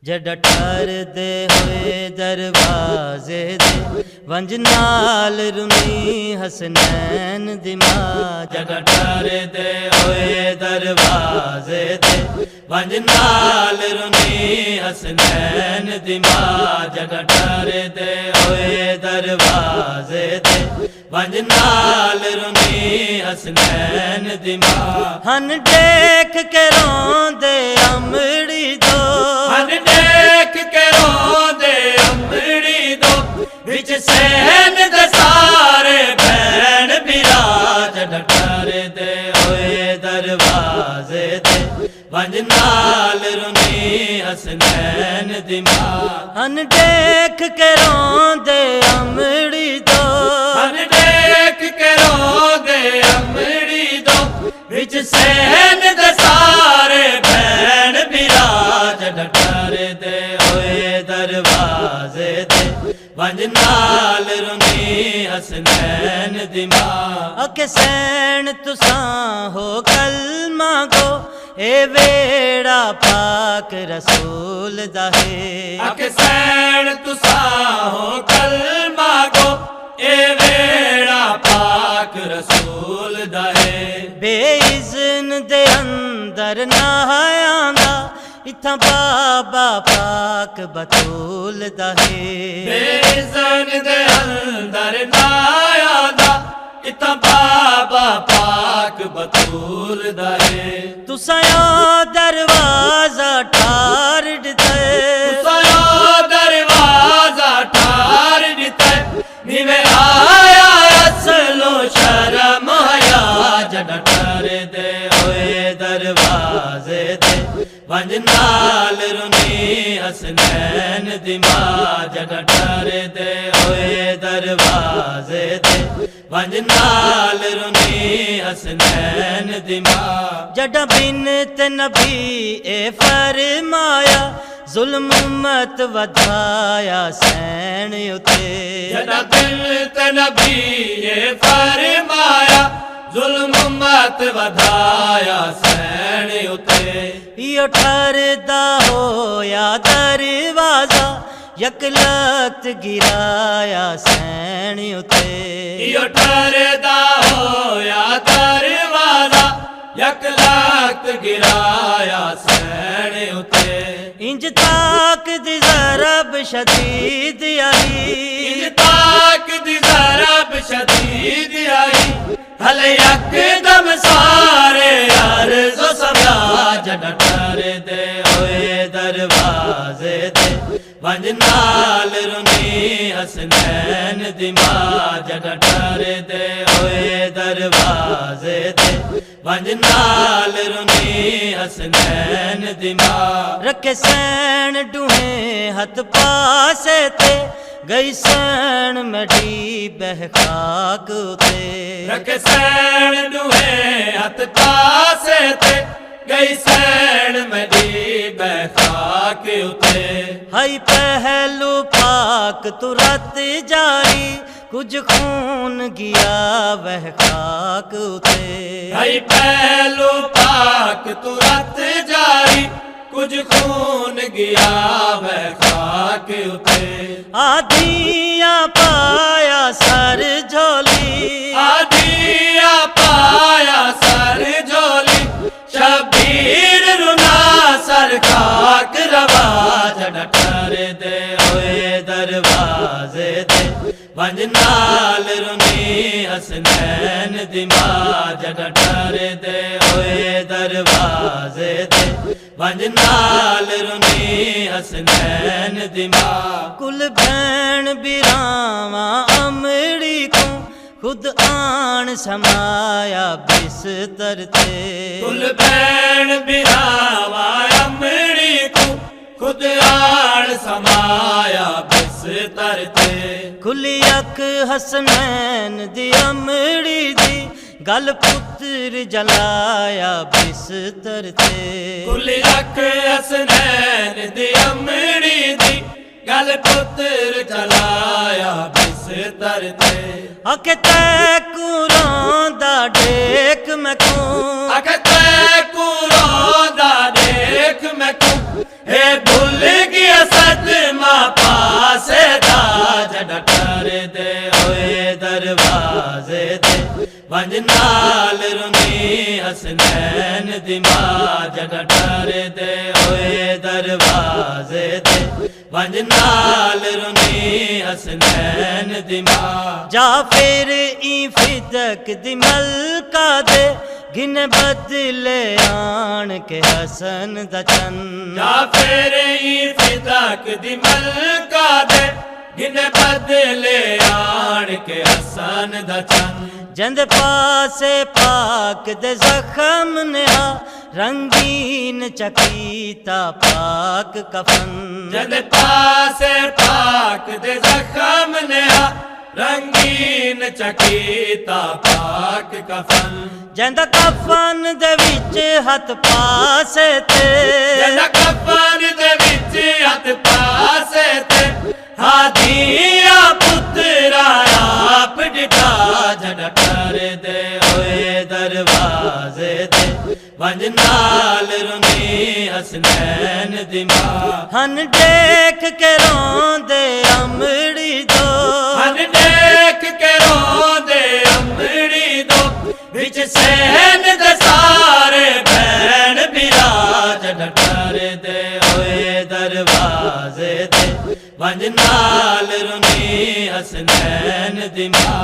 जड़ा ठर दे होए दरवाजे दे वंज नाल रुनी हसनैन दी मां। जड़ा ठर दे होए दरवाजे दे वंज नाल रुनी हसनैन दी मां। जड़ा ठर दे होए दरवाजे दे वंज नाल रुनी हसनैन दी मां। हन देख के रोंदे अमड़ी दो, हन देख के रोंदे अमड़ी दो, विच सहन दे सारे भैन बिरा। जड़ा ठर दे होए दरवाजे दे वंज नाल रुनी हसनैन दी मां। हन देख के रोंदे अमड़ी दो, हन देख के रोंदे अमड़ी दो, विच सहन दे सारे भैन बिरा। जड़ा ठर दे होए दरवाजे दे वंज नाल रुनी हसनैन दी मां। अके सैन तुसां हो कलमा गो, ए वेड़ा पाक रसूल दा है। अके सैन तुसां हो कलमा गो, ए वेड़ा पाक रसूल दा है। बेइज़्न दे अंदर ना आंदा, इत्थां बाबा पाक बतूल दा है। बेइज़्न दे अंदर ना आंदा, इत्थां बाबा पाक बतूल दा है। तुसां दरवाजा ठार दिता, तुसां दरवाजा ठार दिता, निवे आया असलो शर्म हया। जड़ा ठर दे होए दरवाजे दे वंज नाल रुनी हसनैन दी मां। जड़ा ठर दे होए दरवाजे दे वंज नाल रुनी हसनैन दी मां। जड़ा बिनत नबी ए फरमाया, जुल्म मत वधाया सैन उते। जड़ा बिनत नबी ए फरमाया, जुल्म मत वधाया सैन उते। यो ठरदा होया दरवाजा, यक लख्त गिराया सैन उते। यो ठरदा होया दरवाजा, यक लख्त गिराया सैन उते। इंज ताक दी ज़रब शदीद आई, इंज ताक दी ज़रब शदीद आई, हले यकदम सारे अर्ज़ो समझा। जड़ा ठर दे होए दरवाजे दे वंज नाल रुनी हसनैन दी मां। जड़ा ठर दे होए दरवाजे दे वंज नाल रुनी हसनैन दी मां। रखे सैन डूहे हथ पासे ते, गई सैन मढ़ी बह खाक उते। रखे सैन डूहे हथ पासे ते, गई सैन मढ़ी बह खाक उते। हई पहलू पाक तुरत जारी, कुछ खून गिया वह खाक उते। हई पहलू पाक तुरत जारी, कुछ खून गिया वह खाक उते। आधिया पाया सर झोली, आधिया पाया सर झोली, शबीर रुना सर खाक रवा। जड़ा ठर दे होए दरवाजे दे वंज नाल रुनी हसनैन दी मां। जड़ा ठर दे होए दरवाजे दे वंज नाल रुनी हसनैन दी मां। कुल भैन बिरावा अमड़ी को, खुद आन समाया बिस्तर ते। कुल भैन बिरावा अमड़ी को, खुद आन समाया बिस्तर ते। खुली अख हसनैन दी अमड़ी दी, गल पुत्र जलाया बिस्तर ते। खुली अख हसनैन दी अमड़ी दी, गल पुत्र जलाया बिस्तर ते। अके तैकू रोंदा देख मैं कूं, अके तैकू रोंदा देख मैं कूं, हे भुल वंज नाल रुनी हसनैन दी मां जगा ठहरे दे होए दरवाजे दे वंज नाल रुनी हसनैन दी मां जा फिर ई फिदक दी मलका दे गिन बदले आन के हसन दा चंद जा फिर ई फिदक दी मलका दे गिन बदले आन के हसन दा चंद जंद पासे पाक दे जख्म नेहा रंगीन चकीता पाक कफन जंद पासे पाक दे जख्म नेहा रंगीन चकीता पाक कफन जंद कफन दे विच हथ पासे ते जंद कफन दे विच हथ पासे ते हादिया पुत्रा आप डिठा जड़ा ठहरे दे होए दरवाजे दे वंज नाल रुनी हसनैन दी मां हन देख के रोंदे अमड़ी दो हन देख के रोंदे अमड़ी दो विच सैन दे सारे भैन बिरा जड़ा ठहरे दे होए दरवाजे दे वंज नाल रुनी हसनैन दी मां